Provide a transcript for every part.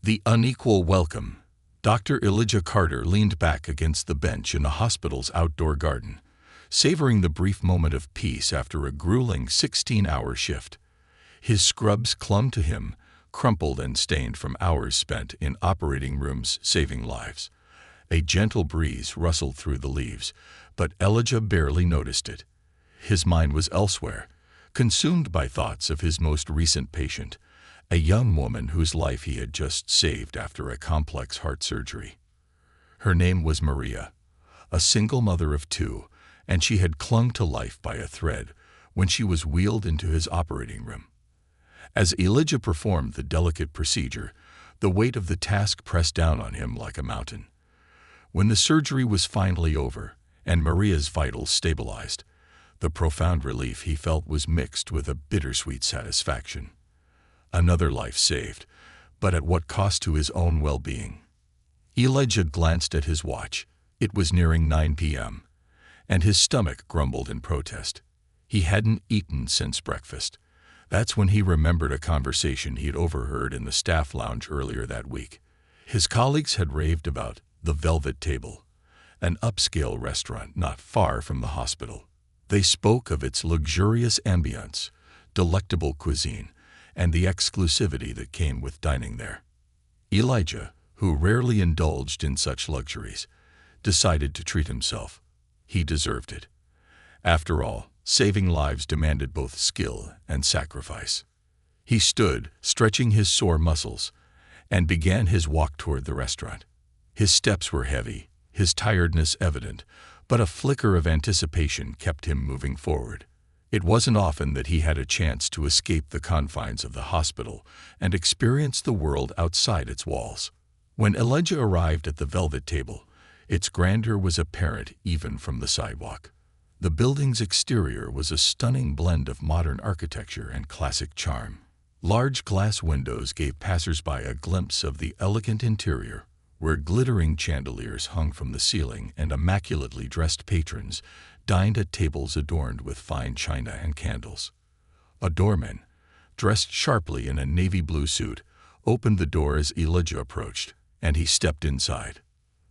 The unequal welcome. Dr. Elijah Carter leaned back against the bench in the hospital's outdoor garden, savoring the brief moment of peace after a grueling 16-hour shift. His scrubs clung to him, crumpled and stained from hours spent in operating rooms saving lives. A gentle breeze rustled through the leaves, but Elijah barely noticed it. His mind was elsewhere, consumed by thoughts of his most recent patient, a young woman whose life he had just saved after a complex heart surgery. Her name was Maria, a single mother of two, and she had clung to life by a thread when she was wheeled into his operating room. As Elijah performed the delicate procedure, the weight of the task pressed down on him like a mountain. When the surgery was finally over and Maria's vitals stabilized, the profound relief he felt was mixed with a bittersweet satisfaction. Another life saved, but at what cost to his own well-being? Elijah glanced at his watch. It was nearing 9 p.m., and his stomach grumbled in protest. He hadn't eaten since breakfast. That's when he remembered a conversation he'd overheard in the staff lounge earlier that week. His colleagues had raved about the Velvet Table, an upscale restaurant not far from the hospital. They spoke of its luxurious ambience, delectable cuisine, and the exclusivity that came with dining there. Elijah, who rarely indulged in such luxuries, decided to treat himself. He deserved it. After all, saving lives demanded both skill and sacrifice. He stood, stretching his sore muscles, and began his walk toward the restaurant. His steps were heavy, his tiredness evident, but a flicker of anticipation kept him moving forward. It wasn't often that he had a chance to escape the confines of the hospital and experience the world outside its walls. When Elijah arrived at the Velvet Table, its grandeur was apparent even from the sidewalk. The building's exterior was a stunning blend of modern architecture and classic charm. Large glass windows gave passers-by a glimpse of the elegant interior, where glittering chandeliers hung from the ceiling and immaculately dressed patrons dined at tables adorned with fine china and candles. A doorman, dressed sharply in a navy blue suit, opened the door as Elijah approached, and he stepped inside.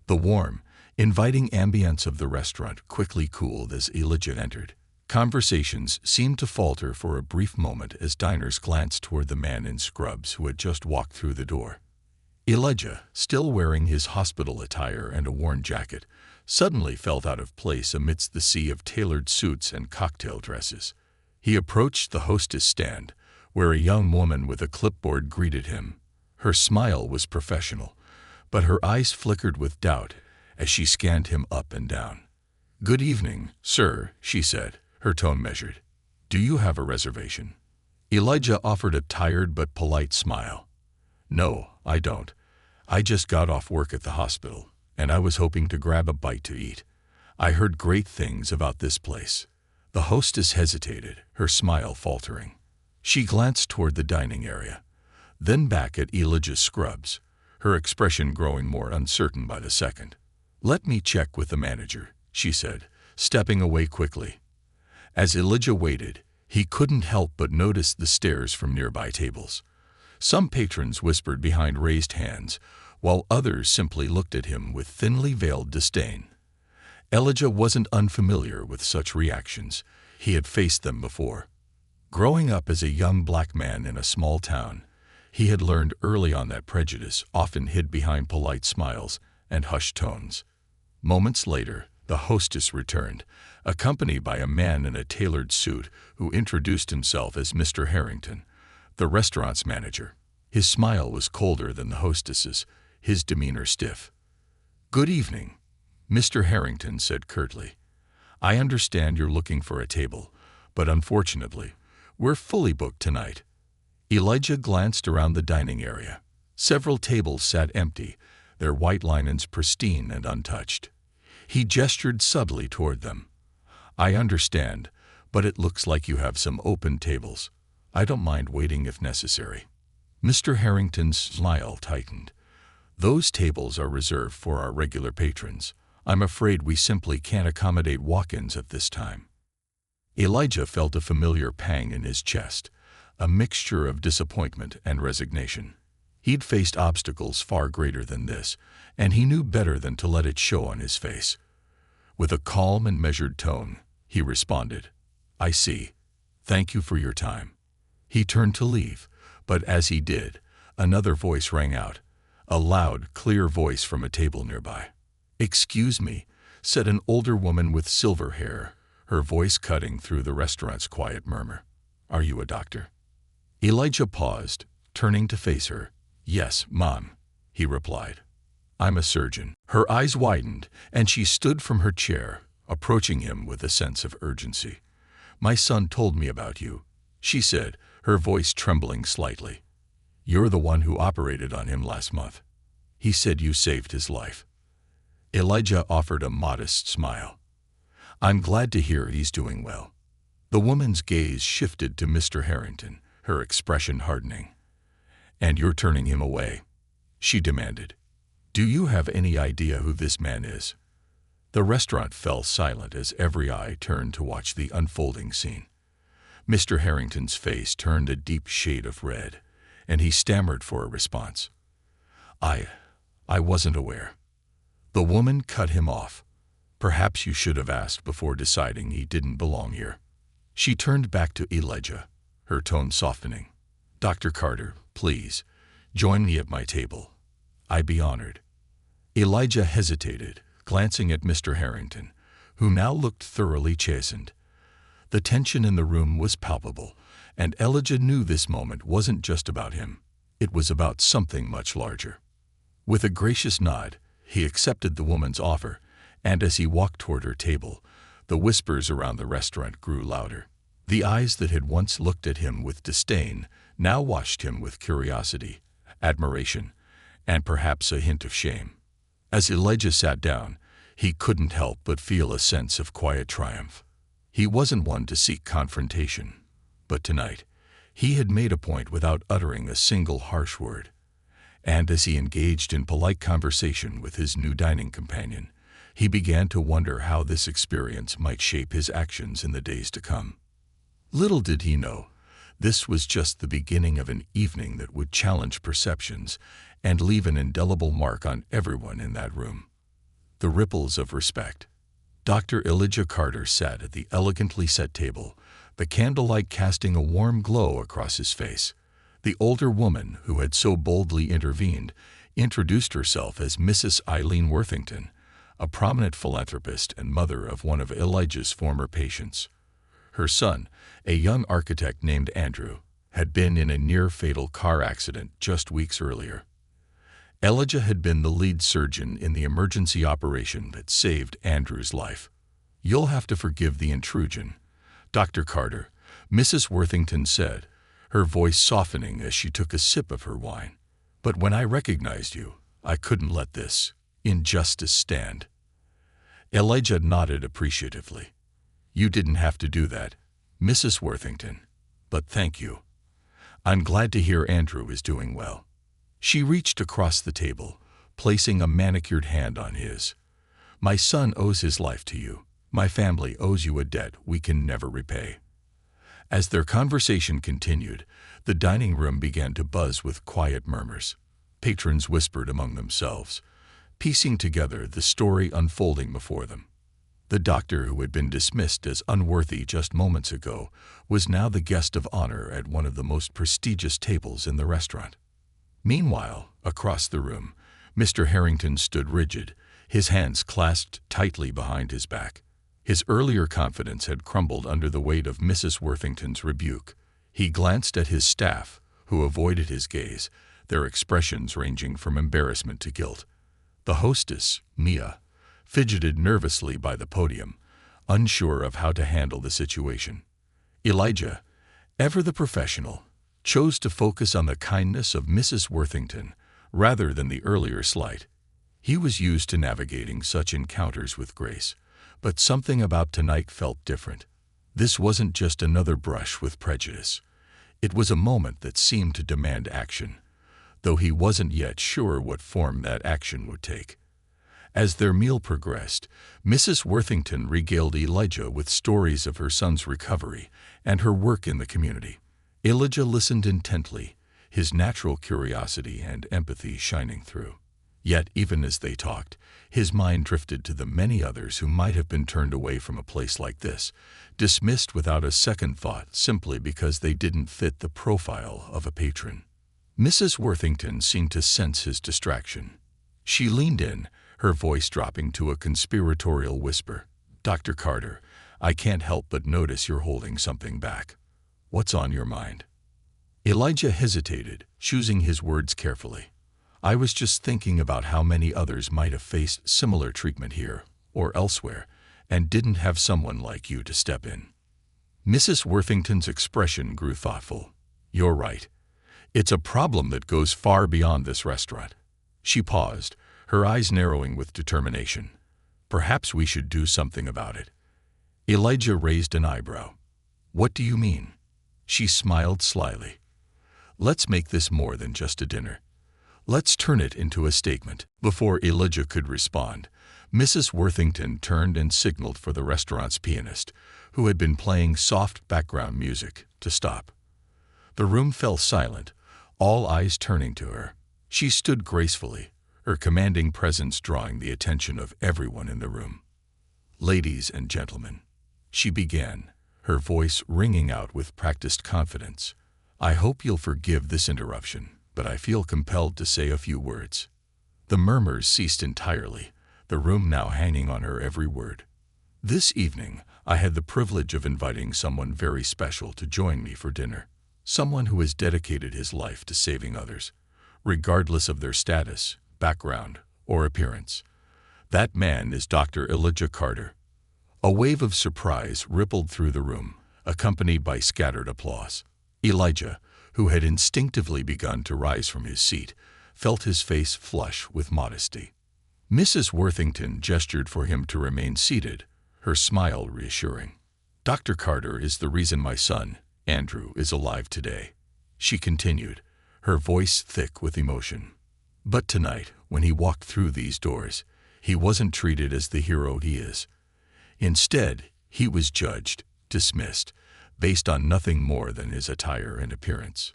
The warm, inviting ambience of the restaurant quickly cooled as Elijah entered. Conversations seemed to falter for a brief moment as diners glanced toward the man in scrubs who had just walked through the door. Elijah, still wearing his hospital attire and a worn jacket, suddenly felt out of place amidst the sea of tailored suits and cocktail dresses. He approached the hostess stand, where a young woman with a clipboard greeted him. Her smile was professional, but her eyes flickered with doubt as she scanned him up and down. "Good evening, sir," she said, her tone measured. "Do you have a reservation?" Elijah offered a tired but polite smile. "No, I don't. I just got off work at the hospital, and I was hoping to grab a bite to eat. I heard great things about this place." The hostess hesitated, her smile faltering. She glanced toward the dining area, then back at Elijah's scrubs, her expression growing more uncertain by the second. "Let me check with the manager," she said, stepping away quickly. As Elijah waited, he couldn't help but notice the stares from nearby tables. Some patrons whispered behind raised hands, while others simply looked at him with thinly veiled disdain. Elijah wasn't unfamiliar with such reactions. He had faced them before. Growing up as a young black man in a small town, he had learned early on that prejudice often hid behind polite smiles and hushed tones. Moments later, the hostess returned, accompanied by a man in a tailored suit who introduced himself as Mr. Harrington, the restaurant's manager. His smile was colder than the hostess's, his demeanor stiff. "Good evening," Mr. Harrington said curtly. "I understand you're looking for a table, but unfortunately, we're fully booked tonight." Elijah glanced around the dining area. Several tables sat empty, their white linens pristine and untouched. He gestured subtly toward them. "I understand, but it looks like you have some open tables. I don't mind waiting if necessary." Mr. Harrington's smile tightened. "Those tables are reserved for our regular patrons. I'm afraid we simply can't accommodate walk-ins at this time." Elijah felt a familiar pang in his chest, a mixture of disappointment and resignation. He'd faced obstacles far greater than this, and he knew better than to let it show on his face. With a calm and measured tone, he responded, "I see. Thank you for your time." He turned to leave, but as he did, another voice rang out, a loud, clear voice from a table nearby. "Excuse me," said an older woman with silver hair, her voice cutting through the restaurant's quiet murmur. "Are you a doctor?" Elijah paused, turning to face her. "Yes, Mom," he replied. "I'm a surgeon." Her eyes widened, and she stood from her chair, approaching him with a sense of urgency. "My son told me about you," she said, her voice trembling slightly. "You're the one who operated on him last month. He said you saved his life." Elijah offered a modest smile. "I'm glad to hear he's doing well." The woman's gaze shifted to Mr. Harrington, her expression hardening. "And you're turning him away?" she demanded. "Do you have any idea who this man is?" The restaurant fell silent as every eye turned to watch the unfolding scene. Mr. Harrington's face turned a deep shade of red, and he stammered for a response. I wasn't aware." The woman cut him off. "Perhaps you should have asked before deciding he didn't belong here." She turned back to Elijah, her tone softening. "Dr. Carter, please, join me at my table. I'd be honored." Elijah hesitated, glancing at Mr. Harrington, who now looked thoroughly chastened. The tension in the room was palpable, and Elijah knew this moment wasn't just about him. It was about something much larger. With a gracious nod, he accepted the woman's offer, and as he walked toward her table, the whispers around the restaurant grew louder. The eyes that had once looked at him with disdain now watched him with curiosity, admiration, and perhaps a hint of shame. As Elijah sat down, he couldn't help but feel a sense of quiet triumph. He wasn't one to seek confrontation, but tonight, he had made a point without uttering a single harsh word. And as he engaged in polite conversation with his new dining companion, he began to wonder how this experience might shape his actions in the days to come. Little did he know, this was just the beginning of an evening that would challenge perceptions and leave an indelible mark on everyone in that room. The ripples of respect. Dr. Elijah Carter sat at the elegantly set table, the candlelight casting a warm glow across his face. The older woman, who had so boldly intervened, introduced herself as Mrs. Eileen Worthington, a prominent philanthropist and mother of one of Elijah's former patients. Her son, a young architect named Andrew, had been in a near-fatal car accident just weeks earlier. Elijah had been the lead surgeon in the emergency operation that saved Andrew's life. "You'll have to forgive the intrusion, Dr. Carter," Mrs. Worthington said, her voice softening as she took a sip of her wine. "But when I recognized you, I couldn't let this injustice stand." Elijah nodded appreciatively. "You didn't have to do that, Mrs. Worthington, but thank you. I'm glad to hear Andrew is doing well." She reached across the table, placing a manicured hand on his. "My son owes his life to you. My family owes you a debt we can never repay." As their conversation continued, the dining room began to buzz with quiet murmurs. Patrons whispered among themselves, piecing together the story unfolding before them. The doctor, who had been dismissed as unworthy just moments ago, was now the guest of honor at one of the most prestigious tables in the restaurant. Meanwhile, across the room, Mr. Harrington stood rigid, his hands clasped tightly behind his back. His earlier confidence had crumbled under the weight of Mrs. Worthington's rebuke. He glanced at his staff, who avoided his gaze, their expressions ranging from embarrassment to guilt. The hostess, Mia, fidgeted nervously by the podium, unsure of how to handle the situation. Elijah, ever the professional, chose to focus on the kindness of Mrs. Worthington rather than the earlier slight. He was used to navigating such encounters with grace, but something about tonight felt different. This wasn't just another brush with prejudice. It was a moment that seemed to demand action, though he wasn't yet sure what form that action would take. As their meal progressed, Mrs. Worthington regaled Elijah with stories of her son's recovery and her work in the community. Elijah listened intently, his natural curiosity and empathy shining through. Yet, even as they talked, his mind drifted to the many others who might have been turned away from a place like this, dismissed without a second thought simply because they didn't fit the profile of a patron. Mrs. Worthington seemed to sense his distraction. She leaned in, her voice dropping to a conspiratorial whisper. "Dr. Carter, I can't help but notice you're holding something back. What's on your mind?" Elijah hesitated, choosing his words carefully. "I was just thinking about how many others might have faced similar treatment here or elsewhere and didn't have someone like you to step in." Mrs. Worthington's expression grew thoughtful. "You're right. It's a problem that goes far beyond this restaurant." She paused, her eyes narrowing with determination. "Perhaps we should do something about it." Elijah raised an eyebrow. "What do you mean?" She smiled slyly. "Let's make this more than just a dinner. Let's turn it into a statement." Before Elijah could respond, Mrs. Worthington turned and signaled for the restaurant's pianist, who had been playing soft background music, to stop. The room fell silent, all eyes turning to her. She stood gracefully, her commanding presence drawing the attention of everyone in the room. "Ladies and gentlemen," she began, her voice ringing out with practiced confidence, "I hope you'll forgive this interruption, but I feel compelled to say a few words." The murmurs ceased entirely, the room now hanging on her every word. "This evening, I had the privilege of inviting someone very special to join me for dinner. Someone who has dedicated his life to saving others, regardless of their status, background, or appearance. That man is Dr. Elijah Carter." A wave of surprise rippled through the room, accompanied by scattered applause. Elijah, who had instinctively begun to rise from his seat, felt his face flush with modesty. Mrs. Worthington gestured for him to remain seated, her smile reassuring. "Dr. Carter is the reason my son, Andrew, is alive today," she continued, her voice thick with emotion. "But tonight, when he walked through these doors, he wasn't treated as the hero he is. Instead, he was judged, dismissed, based on nothing more than his attire and appearance."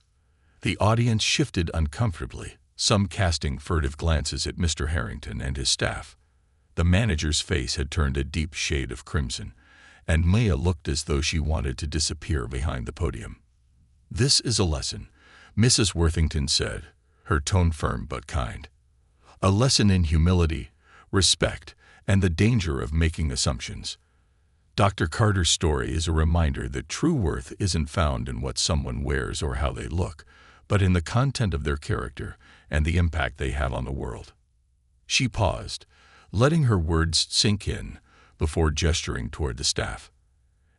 The audience shifted uncomfortably, some casting furtive glances at Mr. Harrington and his staff. The manager's face had turned a deep shade of crimson, and Maya looked as though she wanted to disappear behind the podium. "This is a lesson," Mrs. Worthington said, her tone firm but kind. "A lesson in humility, respect, and the danger of making assumptions. Dr. Carter's story is a reminder that true worth isn't found in what someone wears or how they look, but in the content of their character and the impact they have on the world." She paused, letting her words sink in before gesturing toward the staff.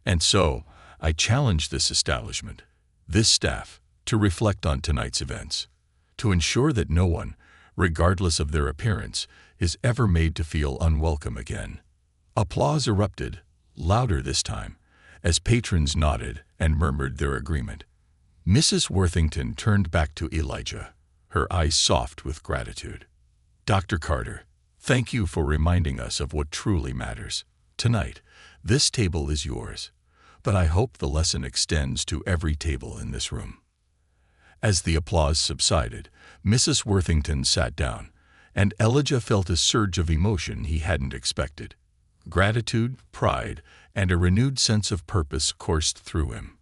"And so, I challenge this establishment, this staff, to reflect on tonight's events, to ensure that no one, regardless of their appearance, is ever made to feel unwelcome again." Applause erupted, louder this time, as patrons nodded and murmured their agreement. Mrs. Worthington turned back to Elijah, her eyes soft with gratitude. "Dr. Carter, thank you for reminding us of what truly matters. Tonight, this table is yours, but I hope the lesson extends to every table in this room." As the applause subsided, Mrs. Worthington sat down, and Elijah felt a surge of emotion he hadn't expected. Gratitude, pride, and a renewed sense of purpose coursed through him.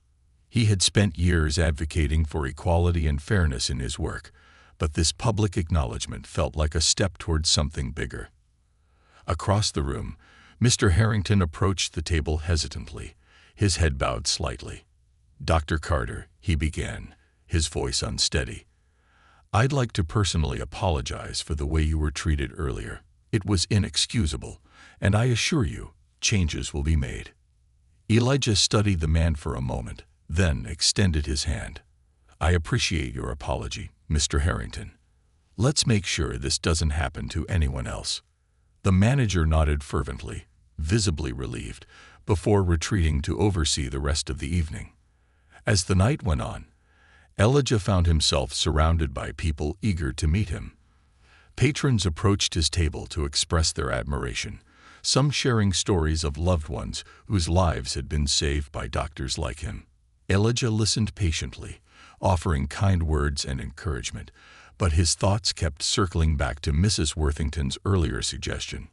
He had spent years advocating for equality and fairness in his work, but this public acknowledgement felt like a step towards something bigger. Across the room, Mr. Harrington approached the table hesitantly, his head bowed slightly. "Dr. Carter," he began, his voice unsteady, "I'd like to personally apologize for the way you were treated earlier. It was inexcusable, and I assure you, changes will be made." Elijah studied the man for a moment, then extended his hand. "I appreciate your apology, Mr. Harrington. Let's make sure this doesn't happen to anyone else." The manager nodded fervently, visibly relieved, before retreating to oversee the rest of the evening. As the night went on, Elijah found himself surrounded by people eager to meet him. Patrons approached his table to express their admiration, some sharing stories of loved ones whose lives had been saved by doctors like him. Elijah listened patiently, offering kind words and encouragement, but his thoughts kept circling back to Mrs. Worthington's earlier suggestion.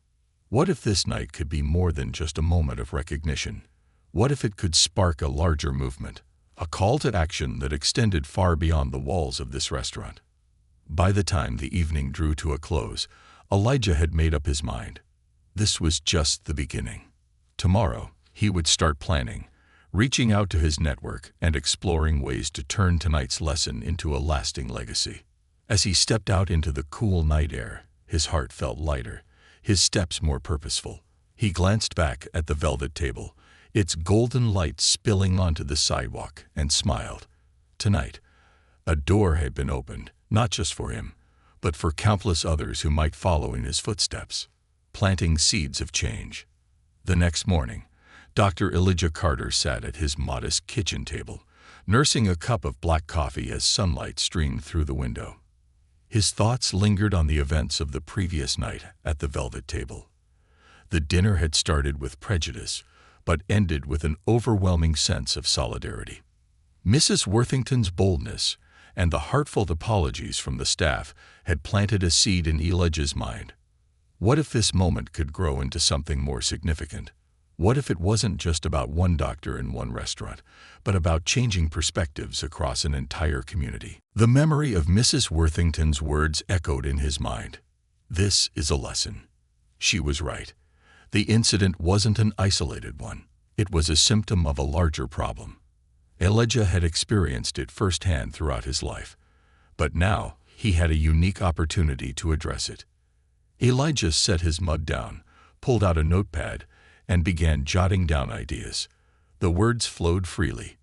What if this night could be more than just a moment of recognition? What if it could spark a larger movement, a call to action that extended far beyond the walls of this restaurant? By the time the evening drew to a close, Elijah had made up his mind. This was just the beginning. Tomorrow, he would start planning, reaching out to his network and exploring ways to turn tonight's lesson into a lasting legacy. As he stepped out into the cool night air, his heart felt lighter, his steps more purposeful. He glanced back at the velvet table, its golden light spilling onto the sidewalk, and smiled. Tonight, a door had been opened, not just for him, but for countless others who might follow in his footsteps, planting seeds of change. The next morning, Dr. Elijah Carter sat at his modest kitchen table, nursing a cup of black coffee as sunlight streamed through the window. His thoughts lingered on the events of the previous night at the velvet table. The dinner had started with prejudice, but ended with an overwhelming sense of solidarity. Mrs. Worthington's boldness and the heartfelt apologies from the staff had planted a seed in Elijah's mind. What if this moment could grow into something more significant? What if it wasn't just about one doctor in one restaurant, but about changing perspectives across an entire community? The memory of Mrs. Worthington's words echoed in his mind. This is a lesson. She was right. The incident wasn't an isolated one. It was a symptom of a larger problem. Elijah had experienced it firsthand throughout his life, but now he had a unique opportunity to address it. Elijah set his mug down, pulled out a notepad, and began jotting down ideas. The words flowed freely.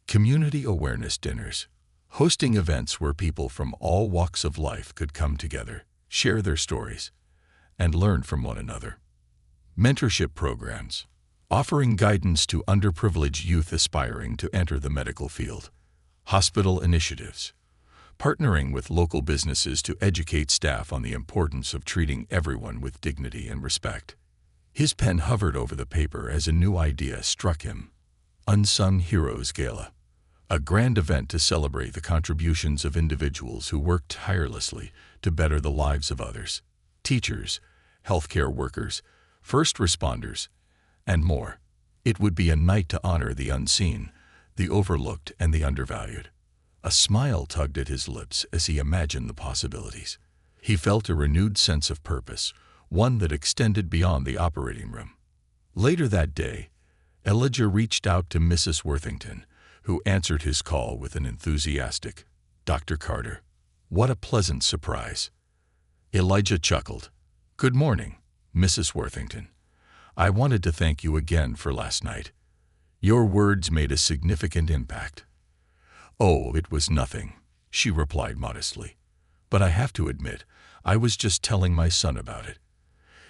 Community awareness dinners, hosting events where people from all walks of life could come together, share their stories, and learn from one another. Mentorship programs, offering guidance to underprivileged youth aspiring to enter the medical field. Hospital initiatives, partnering with local businesses to educate staff on the importance of treating everyone with dignity and respect. His pen hovered over the paper as a new idea struck him. Unsung Heroes Gala, a grand event to celebrate the contributions of individuals who worked tirelessly to better the lives of others. Teachers, healthcare workers, first responders, and more. It would be a night to honor the unseen, the overlooked, and the undervalued. A smile tugged at his lips as he imagined the possibilities. He felt a renewed sense of purpose, one that extended beyond the operating room. Later that day, Elijah reached out to Mrs. Worthington, who answered his call with an enthusiastic, "Dr. Carter, what a pleasant surprise." Elijah chuckled. "Good morning, Mrs. Worthington. I wanted to thank you again for last night. Your words made a significant impact." "Oh, it was nothing," she replied modestly. "But I have to admit, I was just telling my son about it.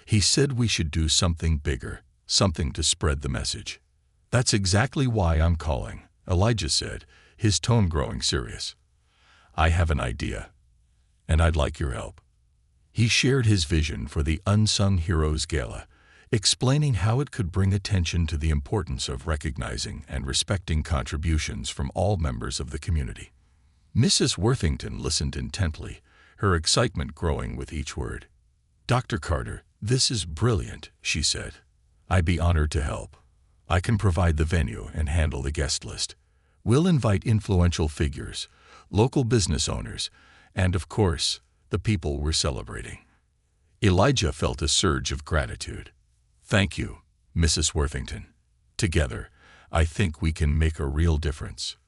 He said we should do something bigger, something to spread the message." "That's exactly why I'm calling," Elijah said, his tone growing serious. "I have an idea, and I'd like your help." He shared his vision for the Unsung Heroes Gala, explaining how it could bring attention to the importance of recognizing and respecting contributions from all members of the community. Mrs. Worthington listened intently, her excitement growing with each word. "Dr. Carter, this is brilliant," she said. "I'd be honored to help. I can provide the venue and handle the guest list. We'll invite influential figures, local business owners, and, of course, the people we're celebrating." Elijah felt a surge of gratitude. "Thank you, Mrs. Worthington. Together, I think we can make a real difference."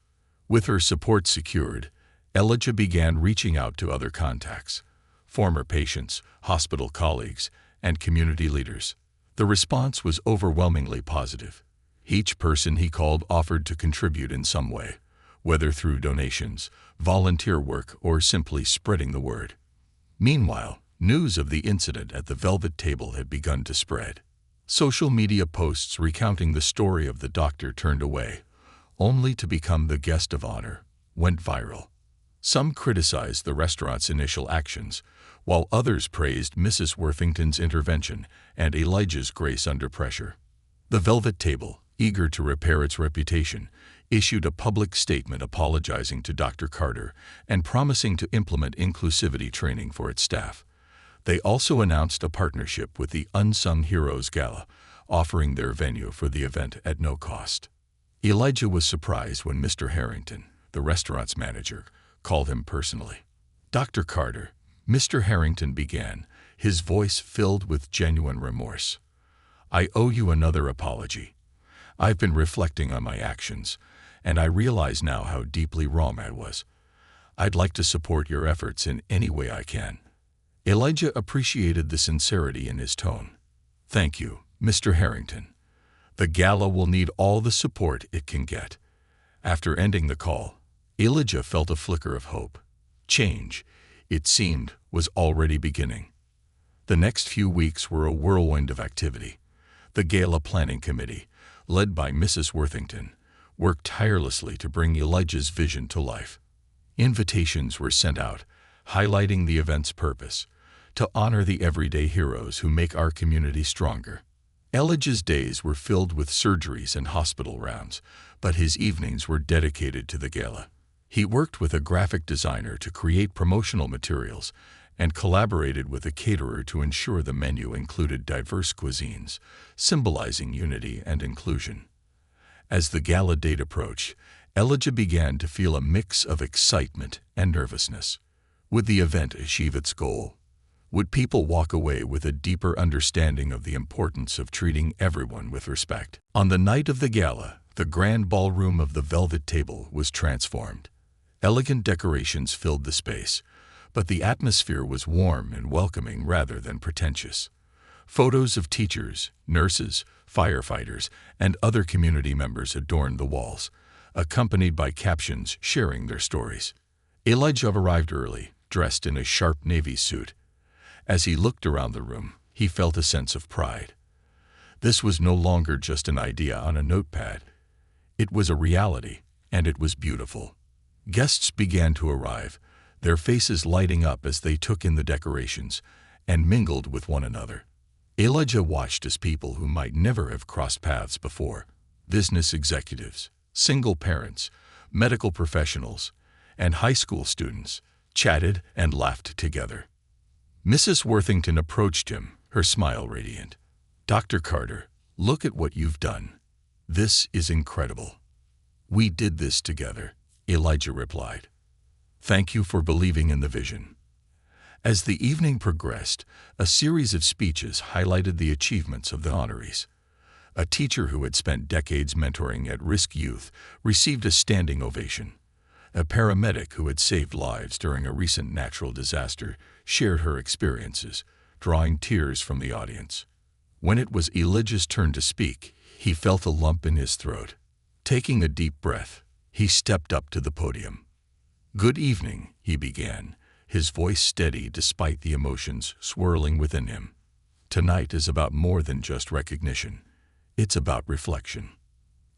With her support secured, Elijah began reaching out to other contacts, former patients, hospital colleagues, and community leaders. The response was overwhelmingly positive. Each person he called offered to contribute in some way, whether through donations, volunteer work, or simply spreading the word. Meanwhile, news of the incident at the velvet table had begun to spread. Social media posts recounting the story of the doctor turned away, only to become the guest of honor, went viral. Some criticized the restaurant's initial actions, while others praised Mrs. Worthington's intervention and Elijah's grace under pressure. The velvet table, eager to repair its reputation, issued a public statement apologizing to Dr. Carter and promising to implement inclusivity training for its staff. They also announced a partnership with the Unsung Heroes Gala, offering their venue for the event at no cost. Elijah was surprised when Mr. Harrington, the restaurant's manager, called him personally. "Dr. Carter," Mr. Harrington began, his voice filled with genuine remorse. "I owe you another apology. I've been reflecting on my actions, and I realize now how deeply wrong I was. I'd like to support your efforts in any way I can." Elijah appreciated the sincerity in his tone. "Thank you, Mr. Harrington. The gala will need all the support it can get." After ending the call, Elijah felt a flicker of hope. Change, it seemed, was already beginning. The next few weeks were a whirlwind of activity. The gala planning committee, led by Mrs. Worthington, worked tirelessly to bring Elijah's vision to life. Invitations were sent out, highlighting the event's purpose, to honor the everyday heroes who make our community stronger. Elijah's days were filled with surgeries and hospital rounds, but his evenings were dedicated to the gala. He worked with a graphic designer to create promotional materials and collaborated with a caterer to ensure the menu included diverse cuisines, symbolizing unity and inclusion. As the gala date approached, Elijah began to feel a mix of excitement and nervousness. Would the event achieve its goal? Would people walk away with a deeper understanding of the importance of treating everyone with respect? On the night of the gala, the grand ballroom of the Velvet Table was transformed. Elegant decorations filled the space, but the atmosphere was warm and welcoming rather than pretentious. Photos of teachers, nurses, firefighters, and other community members adorned the walls, accompanied by captions sharing their stories. Elijah arrived early, dressed in a sharp navy suit. As he looked around the room, he felt a sense of pride. This was no longer just an idea on a notepad. It was a reality, and it was beautiful. Guests began to arrive, their faces lighting up as they took in the decorations and mingled with one another. Elijah watched as people who might never have crossed paths before, business executives, single parents, medical professionals, and high school students, chatted and laughed together. Mrs. Worthington approached him, her smile radiant. "Dr. Carter, look at what you've done. This is incredible." "We did this together," Elijah replied. "Thank you for believing in the vision." As the evening progressed, a series of speeches highlighted the achievements of the honorees. A teacher who had spent decades mentoring at-risk youth received a standing ovation. A paramedic who had saved lives during a recent natural disaster shared her experiences, drawing tears from the audience. When it was Elijah's turn to speak, he felt a lump in his throat. Taking a deep breath, he stepped up to the podium. "Good evening," he began, his voice steady despite the emotions swirling within him. "Tonight is about more than just recognition. It's about reflection.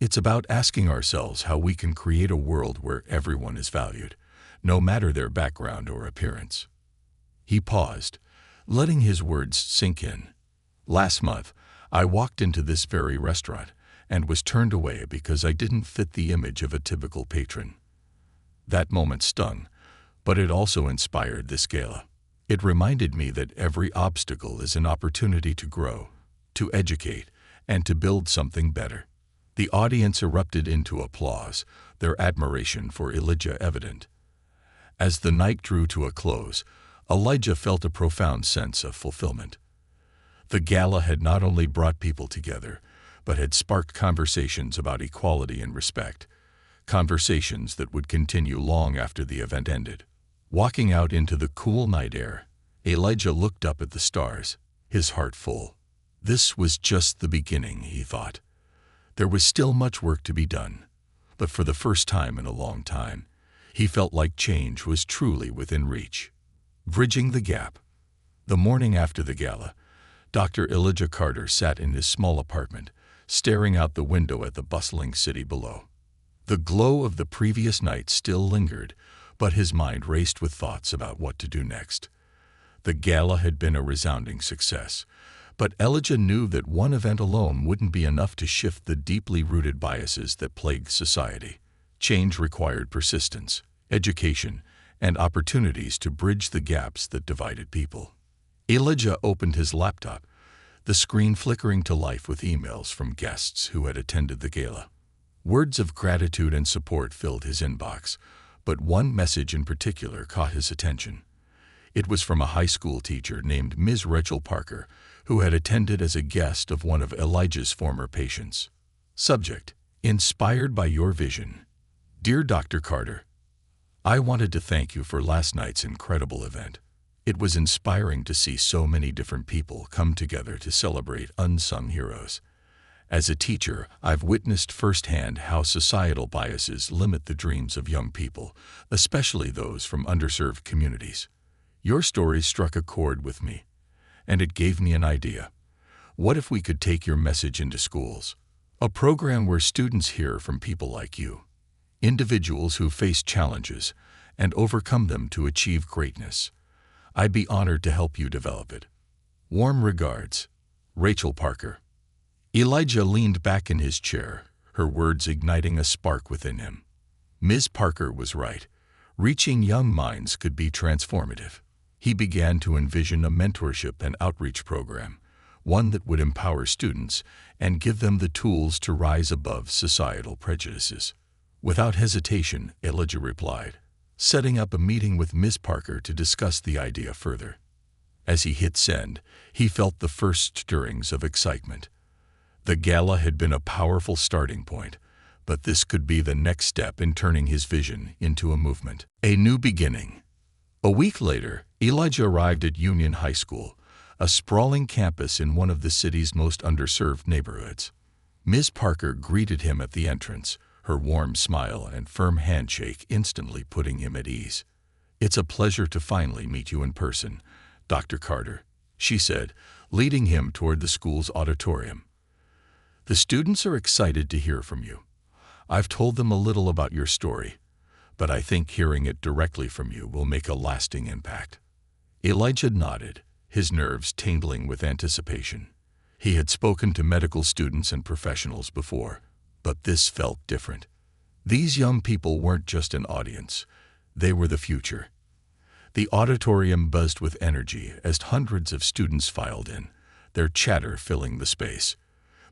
It's about asking ourselves how we can create a world where everyone is valued, no matter their background or appearance." He paused, letting his words sink in. "Last month, I walked into this very restaurant and was turned away because I didn't fit the image of a typical patron." That moment stung, but it also inspired this gala. It reminded me that every obstacle is an opportunity to grow, to educate, and to build something better. The audience erupted into applause, their admiration for Elijah evident. As the night drew to a close, Elijah felt a profound sense of fulfillment. The gala had not only brought people together, but had sparked conversations about equality and respect, conversations that would continue long after the event ended. Walking out into the cool night air, Elijah looked up at the stars, his heart full. This was just the beginning, he thought. There was still much work to be done, but for the first time in a long time, he felt like change was truly within reach. Bridging the gap. The morning after the gala, Dr. Elijah Carter sat in his small apartment, staring out the window at the bustling city below. The glow of the previous night still lingered, but his mind raced with thoughts about what to do next. The gala had been a resounding success, But Elijah knew that one event alone wouldn't be enough to shift the deeply rooted biases that plagued society. Change required persistence, education, and opportunities to bridge the gaps that divided people. Elijah opened his laptop, the screen flickering to life with emails from guests who had attended the gala. Words of gratitude and support filled his inbox, but one message in particular caught his attention. It was from a high school teacher named Ms. Rachel Parker, who had attended as a guest of one of Elijah's former patients. Subject: Inspired by your vision. Dear Dr. Carter, I wanted to thank you for last night's incredible event. It was inspiring to see so many different people come together to celebrate unsung heroes. As a teacher, I've witnessed firsthand how societal biases limit the dreams of young people, especially those from underserved communities. Your story struck a chord with me, and it gave me an idea. What if we could take your message into schools? A program where students hear from people like you, individuals who face challenges and overcome them to achieve greatness. I'd be honored to help you develop it. Warm regards, Rachel Parker. Elijah leaned back in his chair, her words igniting a spark within him. Ms. Parker was right. Reaching young minds could be transformative. He began to envision a mentorship and outreach program, one that would empower students and give them the tools to rise above societal prejudices. Without hesitation, Elijah replied, setting up a meeting with Ms. Parker to discuss the idea further. As he hit send, he felt the first stirrings of excitement. The gala had been a powerful starting point, but this could be the next step in turning his vision into a movement. A new beginning. A week later, Elijah arrived at Union High School, a sprawling campus in one of the city's most underserved neighborhoods. Ms. Parker greeted him at the entrance, her warm smile and firm handshake instantly putting him at ease. It's a pleasure to finally meet you in person, Dr. Carter, she said, leading him toward the school's auditorium. The students are excited to hear from you. I've told them a little about your story, but I think hearing it directly from you will make a lasting impact. Elijah nodded, his nerves tingling with anticipation. He had spoken to medical students and professionals before, but this felt different. These young people weren't just an audience, they were the future. The auditorium buzzed with energy as hundreds of students filed in, their chatter filling the space.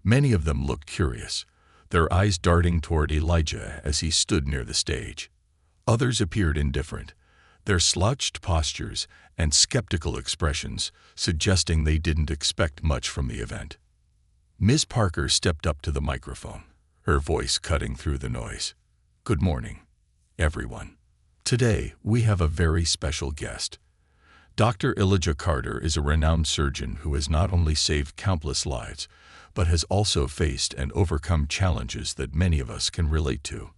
Many of them looked curious, their eyes darting toward Elijah as he stood near the stage. Others appeared indifferent, their slouched postures and skeptical expressions suggesting they didn't expect much from the event. Ms. Parker stepped up to the microphone, her voice cutting through the noise. Good morning, everyone. Today, we have a very special guest. Dr. Elijah Carter is a renowned surgeon who has not only saved countless lives, but has also faced and overcome challenges that many of us can relate to.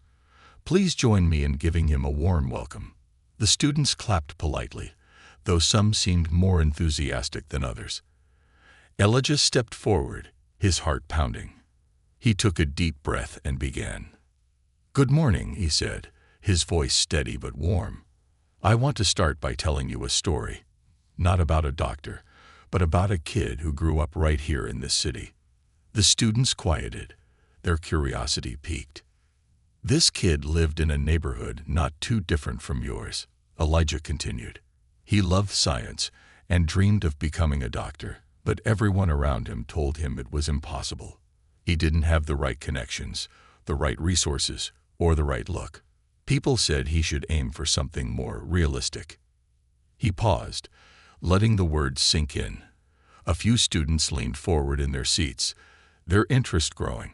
Please join me in giving him a warm welcome. The students clapped politely, though some seemed more enthusiastic than others. Elijah stepped forward, his heart pounding. He took a deep breath and began. Good morning, he said, his voice steady but warm. I want to start by telling you a story, not about a doctor, but about a kid who grew up right here in this city. The students quieted, their curiosity piqued. This kid lived in a neighborhood not too different from yours, Elijah continued. He loved science and dreamed of becoming a doctor, but everyone around him told him it was impossible. He didn't have the right connections, the right resources, or the right look. People said he should aim for something more realistic. He paused, letting the words sink in. A few students leaned forward in their seats, their interest growing.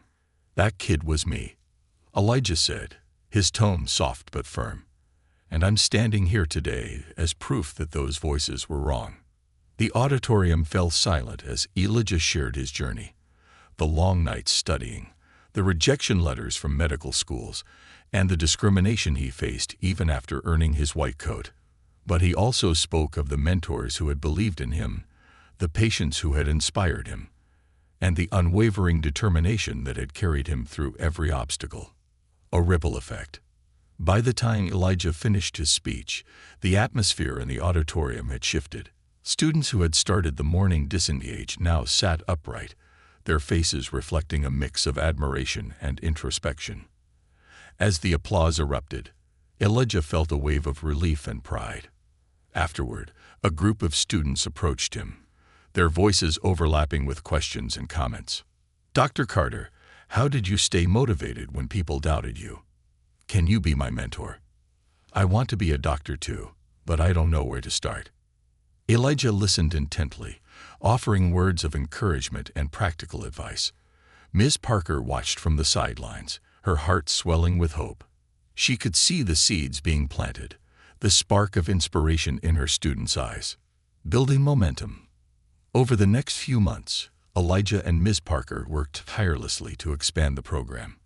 That kid was me, Elijah said, his tone soft but firm. And I'm standing here today as proof that those voices were wrong. The auditorium fell silent as Elijah shared his journey. The long nights studying, the rejection letters from medical schools, and the discrimination he faced even after earning his white coat. But he also spoke of the mentors who had believed in him, the patients who had inspired him, and the unwavering determination that had carried him through every obstacle. A ripple effect. By the time Elijah finished his speech, the atmosphere in the auditorium had shifted. Students who had started the morning disengaged now sat upright, their faces reflecting a mix of admiration and introspection. As the applause erupted, Elijah felt a wave of relief and pride. Afterward, a group of students approached him, their voices overlapping with questions and comments. "Dr. Carter, how did you stay motivated when people doubted you? Can you be my mentor? I want to be a doctor too, but I don't know where to start." Elijah listened intently, offering words of encouragement and practical advice. Ms. Parker watched from the sidelines, her heart swelling with hope. She could see the seeds being planted, the spark of inspiration in her students' eyes, building momentum. Over the next few months, Elijah and Ms. Parker worked tirelessly to expand the program.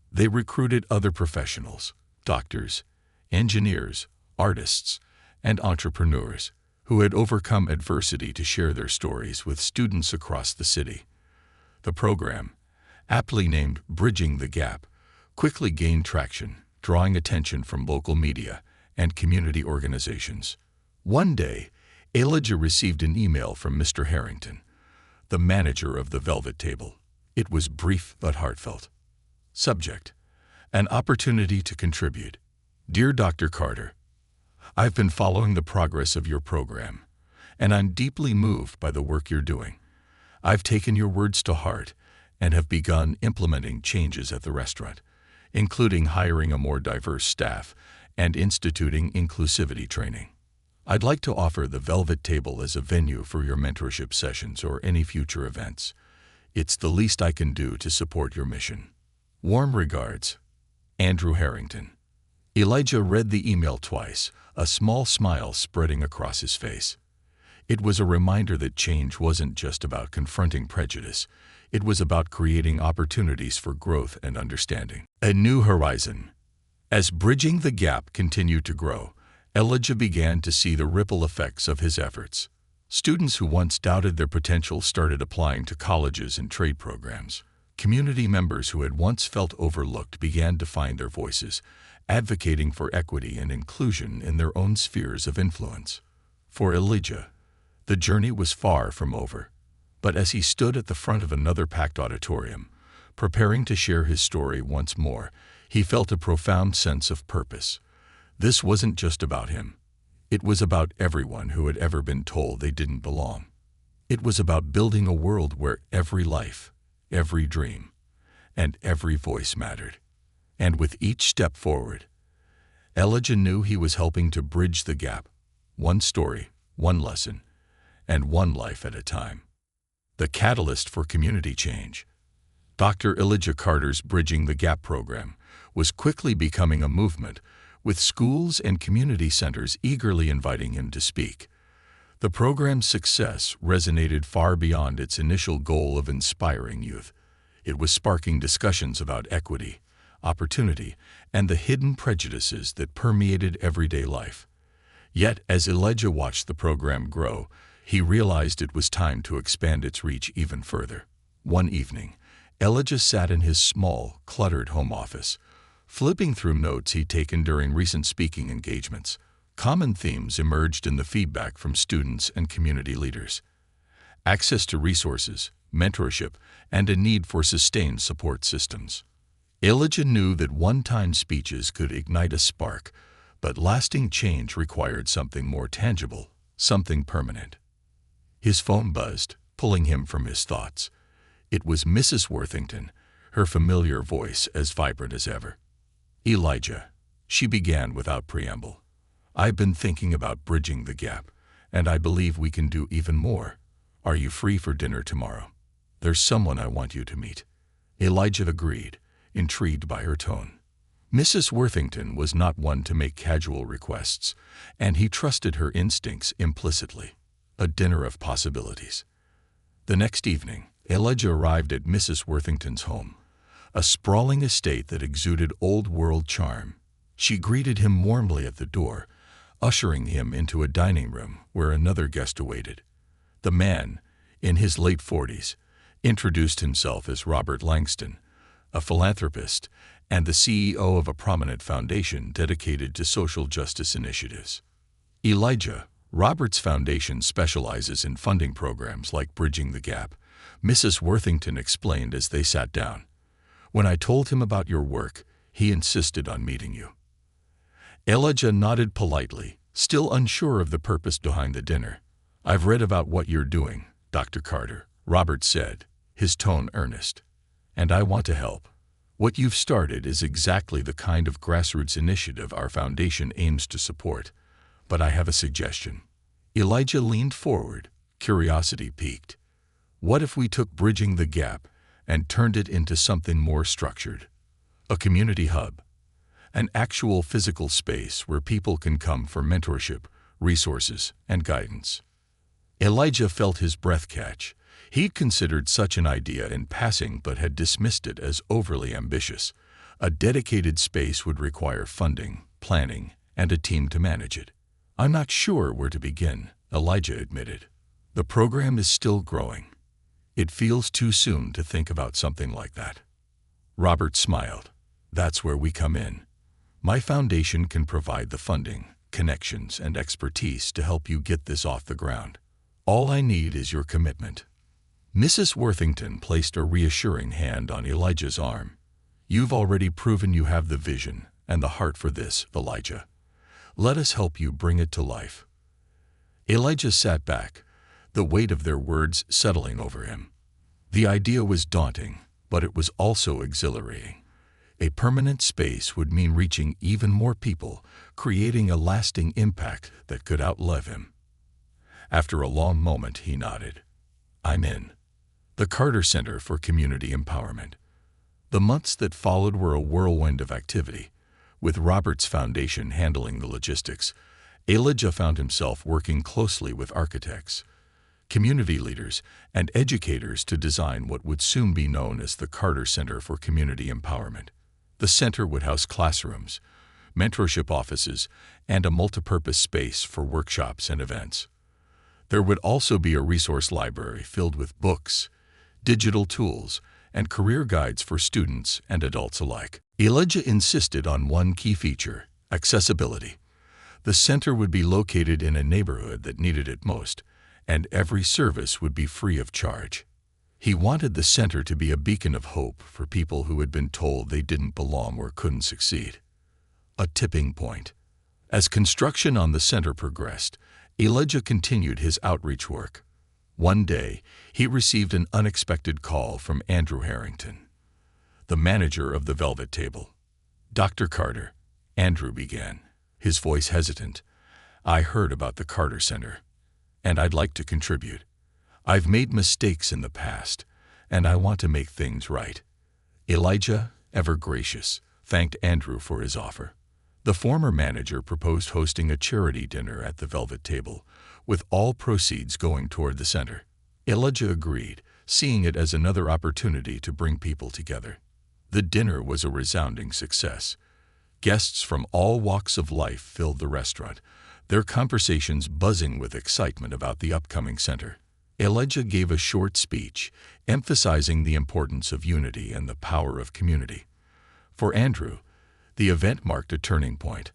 They recruited other professionals, doctors, engineers, artists, and entrepreneurs who had overcome adversity to share their stories with students across the city. The program, aptly named Bridging the Gap, quickly gained traction, drawing attention from local media and community organizations. One day, Elijah received an email from Mr. Harrington, the manager of the Velvet Table. It was brief but heartfelt. Subject: an opportunity to contribute. Dear Dr. Carter, I've been following the progress of your program, and I'm deeply moved by the work you're doing. I've taken your words to heart and have begun implementing changes at the restaurant, including hiring a more diverse staff and instituting inclusivity training. I'd like to offer the Velvet Table as a venue for your mentorship sessions or any future events. It's the least I can do to support your mission. Warm regards, Andrew Harrington. Elijah read the email twice, a small smile spreading across his face. It was a reminder that change wasn't just about confronting prejudice. It was about creating opportunities for growth and understanding. A new horizon. As Bridging the Gap continued to grow, Elijah began to see the ripple effects of his efforts. Students who once doubted their potential started applying to colleges and trade programs. Community members who had once felt overlooked began to find their voices, advocating for equity and inclusion in their own spheres of influence. For Elijah, the journey was far from over. But as he stood at the front of another packed auditorium, preparing to share his story once more, he felt a profound sense of purpose. This wasn't just about him. It was about everyone who had ever been told they didn't belong. It was about building a world where every life, every dream, and every voice mattered. And with each step forward, Elijah knew he was helping to bridge the gap, one story, one lesson, and one life at a time. The catalyst for community change. Dr. Elijah Carter's Bridging the Gap program was quickly becoming a movement, with schools and community centers eagerly inviting him to speak. The program's success resonated far beyond its initial goal of inspiring youth. It was sparking discussions about equity, opportunity, and the hidden prejudices that permeated everyday life. Yet, as Elijah watched the program grow, he realized it was time to expand its reach even further. One evening, Elijah sat in his small, cluttered home office, flipping through notes he'd taken during recent speaking engagements. Common themes emerged in the feedback from students and community leaders: access to resources, mentorship, and a need for sustained support systems. Elijah knew that one-time speeches could ignite a spark, but lasting change required something more tangible, something permanent. His phone buzzed, pulling him from his thoughts. It was Mrs. Worthington, her familiar voice as vibrant as ever. "Elijah," she began without preamble, "I've been thinking about bridging the gap, and I believe we can do even more. Are you free for dinner tomorrow? There's someone I want you to meet." Elijah agreed, intrigued by her tone. Mrs. Worthington was not one to make casual requests, and he trusted her instincts implicitly. A dinner of possibilities. The next evening, Elijah arrived at Mrs. Worthington's home, a sprawling estate that exuded old-world charm. She greeted him warmly at the door, ushering him into a dining room where another guest awaited. The man, in his late 40s, introduced himself as Robert Langston, a philanthropist and the CEO of a prominent foundation dedicated to social justice initiatives. "Elijah," Roberts Foundation specializes in funding programs like Bridging the Gap, Mrs. Worthington explained as they sat down. When I told him about your work, he insisted on meeting you. Elijah nodded politely, still unsure of the purpose behind the dinner. I've read about what you're doing, Dr. Carter, Roberts said, his tone earnest. And I want to help. What you've started is exactly the kind of grassroots initiative our foundation aims to support. But I have a suggestion. Elijah leaned forward, curiosity piqued. What if we took Bridging the Gap and turned it into something more structured? A community hub. An actual physical space where people can come for mentorship, resources, and guidance. Elijah felt his breath catch. He'd considered such an idea in passing but had dismissed it as overly ambitious. A dedicated space would require funding, planning, and a team to manage it. I'm not sure where to begin, Elijah admitted. The program is still growing. It feels too soon to think about something like that. Robert smiled. That's where we come in. My foundation can provide the funding, connections, and expertise to help you get this off the ground. All I need is your commitment. Mrs. Worthington placed a reassuring hand on Elijah's arm. You've already proven you have the vision and the heart for this, Elijah. Let us help you bring it to life. Elijah sat back, the weight of their words settling over him. The idea was daunting, but it was also exhilarating. A permanent space would mean reaching even more people, creating a lasting impact that could outlive him. After a long moment, he nodded. I'm in. The Carter Center for Community Empowerment. The months that followed were a whirlwind of activity. With Roberts Foundation handling the logistics, Elijah found himself working closely with architects, community leaders, and educators to design what would soon be known as the Carter Center for Community Empowerment. The center would house classrooms, mentorship offices, and a multipurpose space for workshops and events. There would also be a resource library filled with books, digital tools, and career guides for students and adults alike. Elijah insisted on one key feature: accessibility. The center would be located in a neighborhood that needed it most, and every service would be free of charge. He wanted the center to be a beacon of hope for people who had been told they didn't belong or couldn't succeed. A tipping point. As construction on the center progressed, Elijah continued his outreach work. One day, he received an unexpected call from Andrew Harrington, the manager of the Velvet Table. Dr. Carter, Andrew began, his voice hesitant. I heard about the Carter Center, and I'd like to contribute. I've made mistakes in the past, and I want to make things right. Elijah, ever gracious, thanked Andrew for his offer. The former manager proposed hosting a charity dinner at the Velvet Table, with all proceeds going toward the center. Elijah agreed, seeing it as another opportunity to bring people together. The dinner was a resounding success. Guests from all walks of life filled the restaurant, their conversations buzzing with excitement about the upcoming center. Elijah gave a short speech, emphasizing the importance of unity and the power of community. For Andrew, the event marked a turning point,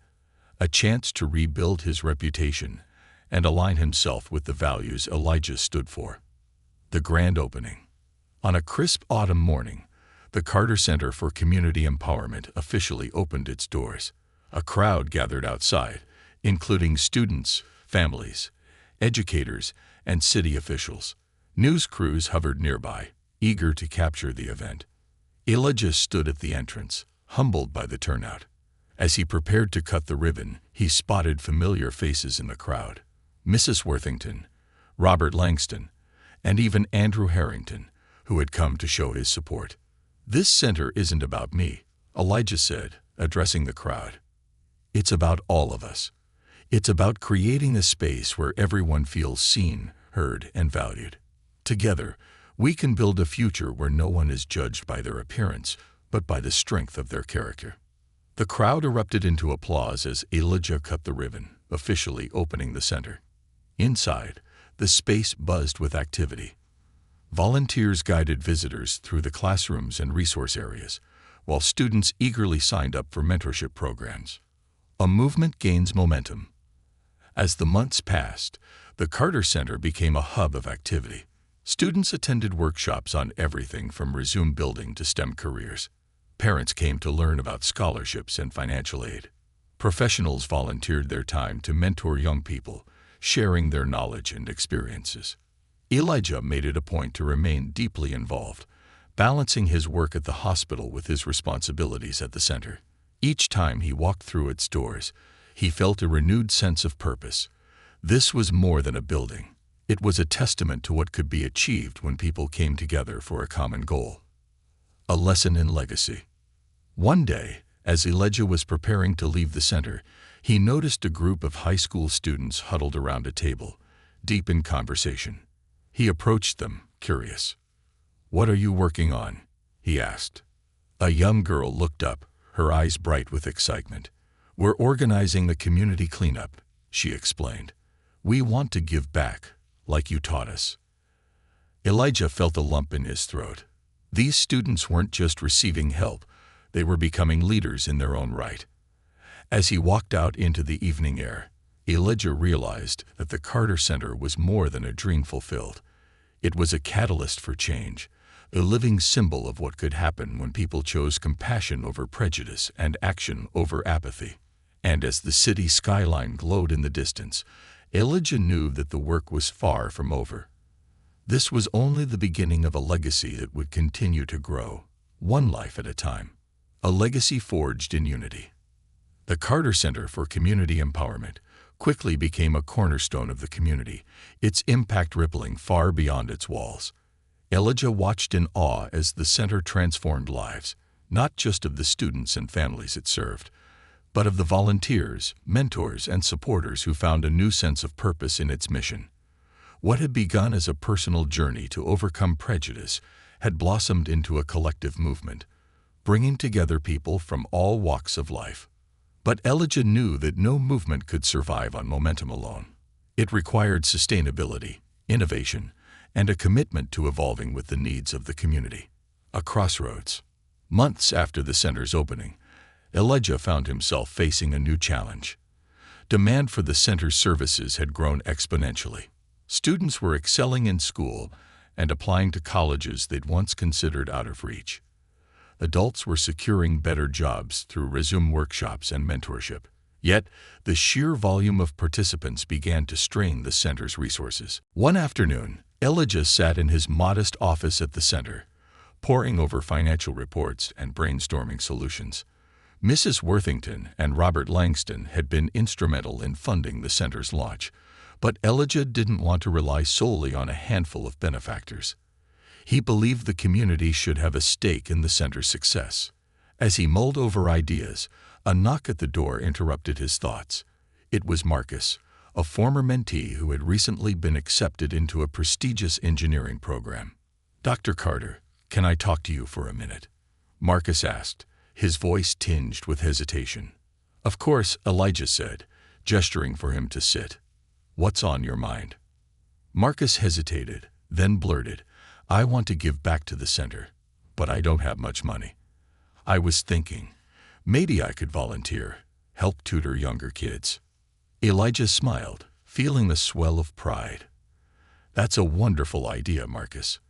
a chance to rebuild his reputation and align himself with the values Elijah stood for. The grand opening. On a crisp autumn morning, the Carter Center for Community Empowerment officially opened its doors. A crowd gathered outside, including students, families, educators, and city officials. News crews hovered nearby, eager to capture the event. Elijah stood at the entrance, humbled by the turnout. As he prepared to cut the ribbon, he spotted familiar faces in the crowd. Mrs. Worthington, Robert Langston, and even Andrew Harrington, who had come to show his support. This center isn't about me, Elijah said, addressing the crowd. It's about all of us. It's about creating a space where everyone feels seen, heard, and valued. Together, we can build a future where no one is judged by their appearance, but by the strength of their character. The crowd erupted into applause as Elijah cut the ribbon, officially opening the center. Inside, the space buzzed with activity. Volunteers guided visitors through the classrooms and resource areas, while students eagerly signed up for mentorship programs. A movement gains momentum. As the months passed, the Carter Center became a hub of activity. Students attended workshops on everything from resume building to STEM careers. Parents came to learn about scholarships and financial aid. Professionals volunteered their time to mentor young people, sharing their knowledge and experiences. Elijah made it a point to remain deeply involved, balancing his work at the hospital with his responsibilities at the center. Each time he walked through its doors, he felt a renewed sense of purpose. This was more than a building. It was a testament to what could be achieved when people came together for a common goal. A lesson in legacy. One day, as Elijah was preparing to leave the center, he noticed a group of high school students huddled around a table, deep in conversation. He approached them, curious. "What are you working on?" he asked. A young girl looked up, her eyes bright with excitement. "We're organizing the community cleanup," she explained. "We want to give back, like you taught us." Elijah felt a lump in his throat. These students weren't just receiving help, they were becoming leaders in their own right. As he walked out into the evening air, Elijah realized that the Carter Center was more than a dream fulfilled. It was a catalyst for change, a living symbol of what could happen when people chose compassion over prejudice and action over apathy. And as the city skyline glowed in the distance, Elijah knew that the work was far from over. This was only the beginning of a legacy that would continue to grow, one life at a time. A legacy forged in unity. The Carter Center for Community Empowerment quickly became a cornerstone of the community, its impact rippling far beyond its walls. Elijah watched in awe as the center transformed lives, not just of the students and families it served, but of the volunteers, mentors, and supporters who found a new sense of purpose in its mission. What had begun as a personal journey to overcome prejudice had blossomed into a collective movement, bringing together people from all walks of life. But Elijah knew that no movement could survive on momentum alone. It required sustainability, innovation, and a commitment to evolving with the needs of the community. A crossroads. Months after the center's opening, Elijah found himself facing a new challenge. Demand for the center's services had grown exponentially. Students were excelling in school and applying to colleges they'd once considered out of reach. Adults were securing better jobs through resume workshops and mentorship. Yet, the sheer volume of participants began to strain the center's resources. One afternoon, Elijah sat in his modest office at the center, poring over financial reports and brainstorming solutions. Mrs. Worthington and Robert Langston had been instrumental in funding the center's launch, but Elijah didn't want to rely solely on a handful of benefactors. He believed the community should have a stake in the center's success. As he mulled over ideas, a knock at the door interrupted his thoughts. It was Marcus, a former mentee who had recently been accepted into a prestigious engineering program. "Dr. Carter, can I talk to you for a minute?" Marcus asked, his voice tinged with hesitation. "Of course," Elijah said, gesturing for him to sit. "What's on your mind?" Marcus hesitated, then blurted, "I want to give back to the center, but I don't have much money. I was thinking, maybe I could volunteer, help tutor younger kids." Elijah smiled, feeling the swell of pride. "That's a wonderful idea, Marcus.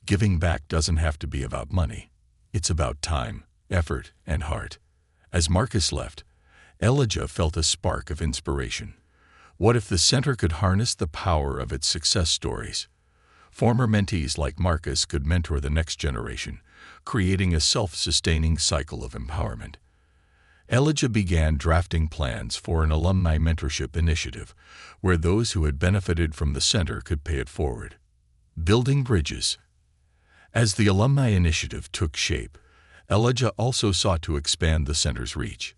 Giving back doesn't have to be about money. It's about time, effort, and heart." As Marcus left, Elijah felt a spark of inspiration. What if the center could harness the power of its success stories? Former mentees like Marcus could mentor the next generation, creating a self-sustaining cycle of empowerment. Elijah began drafting plans for an alumni mentorship initiative, where those who had benefited from the center could pay it forward. Building bridges. As the alumni initiative took shape, Elijah also sought to expand the center's reach.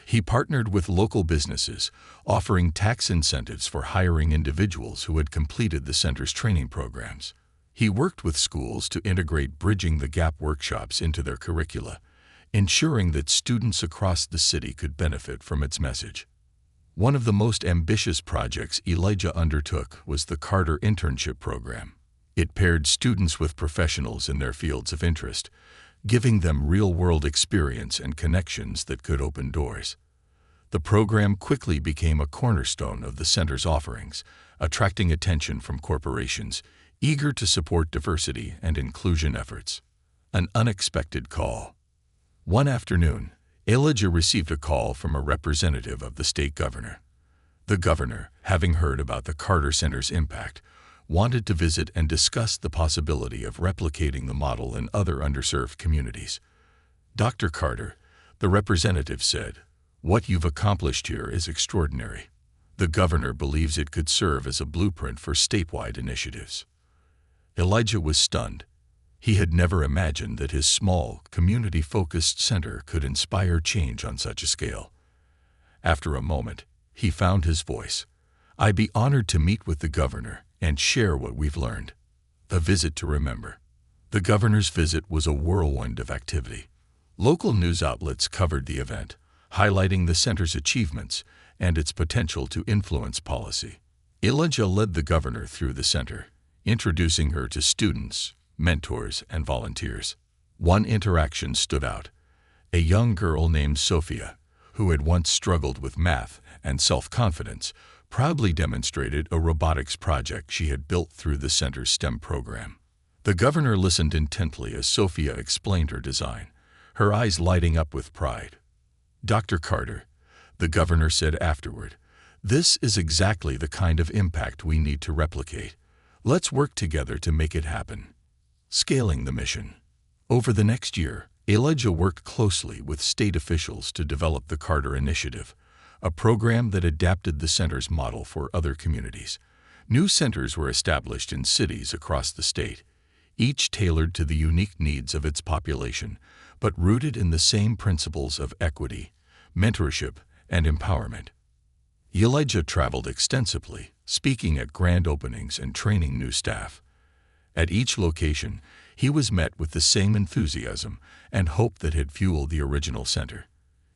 He partnered with local businesses, offering tax incentives for hiring individuals who had completed the center's training programs. He worked with schools to integrate Bridging the Gap workshops into their curricula, ensuring that students across the city could benefit from its message. One of the most ambitious projects Elijah undertook was the Carter Internship Program. It paired students with professionals in their fields of interest, giving them real-world experience and connections that could open doors. The program quickly became a cornerstone of the center's offerings, attracting attention from corporations eager to support diversity and inclusion efforts. An unexpected call. One afternoon, Elijah received a call from a representative of the state governor. The governor, having heard about the Carter Center's impact, wanted to visit and discuss the possibility of replicating the model in other underserved communities. Dr. Carter, the representative said, "What you've accomplished here is extraordinary. The governor believes it could serve as a blueprint for statewide initiatives." Elijah was stunned. He had never imagined that his small, community-focused center could inspire change on such a scale. After a moment, he found his voice. "I'd be honored to meet with the governor and share what we've learned." A visit to remember. The governor's visit was a whirlwind of activity. Local news outlets covered the event, highlighting the center's achievements and its potential to influence policy. Elijah led the governor through the center, introducing her to students, mentors, and volunteers. One interaction stood out. A young girl named Sophia, who had once struggled with math and self-confidence, proudly demonstrated a robotics project she had built through the center's STEM program. The governor listened intently as Sophia explained her design, her eyes lighting up with pride. "Dr. Carter," the governor said afterward, "this is exactly the kind of impact we need to replicate. Let's work together to make it happen." Scaling the mission. Over the next year, Elijah worked closely with state officials to develop the Carter Initiative, a program that adapted the center's model for other communities. New centers were established in cities across the state, each tailored to the unique needs of its population, but rooted in the same principles of equity, mentorship, and empowerment. Elijah traveled extensively, speaking at grand openings and training new staff. At each location, he was met with the same enthusiasm and hope that had fueled the original center.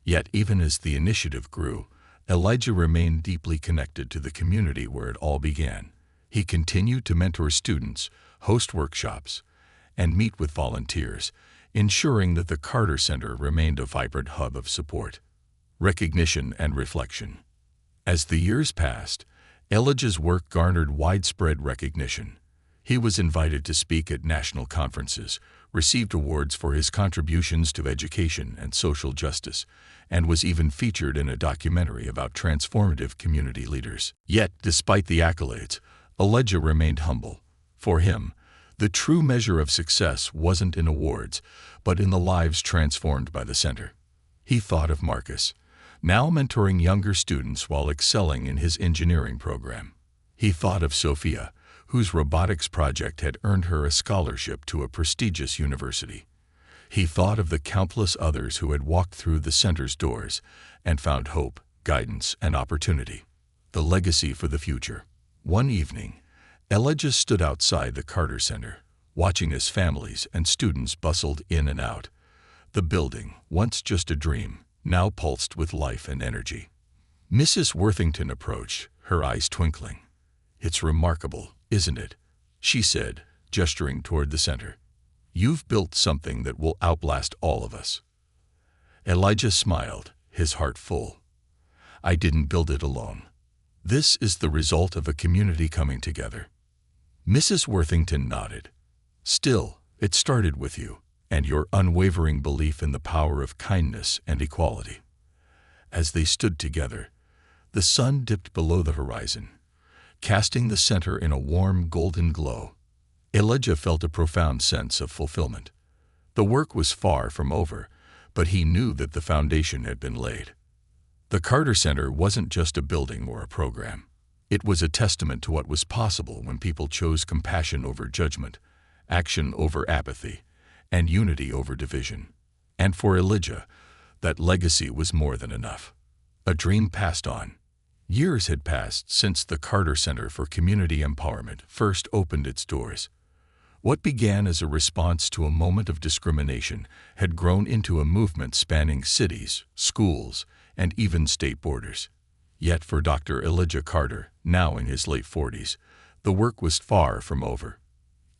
Yet even as the initiative grew, Elijah remained deeply connected to the community where it all began. He continued to mentor students, host workshops, and meet with volunteers, ensuring that the Carter Center remained a vibrant hub of support, recognition, and reflection. As the years passed, Elijah's work garnered widespread recognition. He was invited to speak at national conferences, received awards for his contributions to education and social justice, and was even featured in a documentary about transformative community leaders. Yet, despite the accolades, Elijah remained humble. For him, the true measure of success wasn't in awards, but in the lives transformed by the center. He thought of Marcus, now mentoring younger students while excelling in his engineering program. He thought of Sophia, whose robotics project had earned her a scholarship to a prestigious university. He thought of the countless others who had walked through the center's doors and found hope, guidance, and opportunity. The legacy for the future. One evening, Elijah stood outside the Carter Center, watching as families and students bustled in and out. The building, once just a dream, now pulsed with life and energy. Mrs. Worthington approached, her eyes twinkling. "It's remarkable, isn't it?" she said, gesturing toward the center. "You've built something that will outlast all of us." Elijah smiled, his heart full. "I didn't build it alone. This is the result of a community coming together." Mrs. Worthington nodded. "Still, it started with you and your unwavering belief in the power of kindness and equality." As they stood together, the sun dipped below the horizon, casting the center in a warm golden glow. Elijah felt a profound sense of fulfillment. The work was far from over, but he knew that the foundation had been laid. The Carter Center wasn't just a building or a program. It was a testament to what was possible when people chose compassion over judgment, action over apathy, and unity over division. And for Elijah, that legacy was more than enough. A dream passed on. Years had passed since the Carter Center for Community Empowerment first opened its doors. What began as a response to a moment of discrimination had grown into a movement spanning cities, schools, and even state borders. Yet for Dr. Elijah Carter, now in his late 40s, the work was far from over.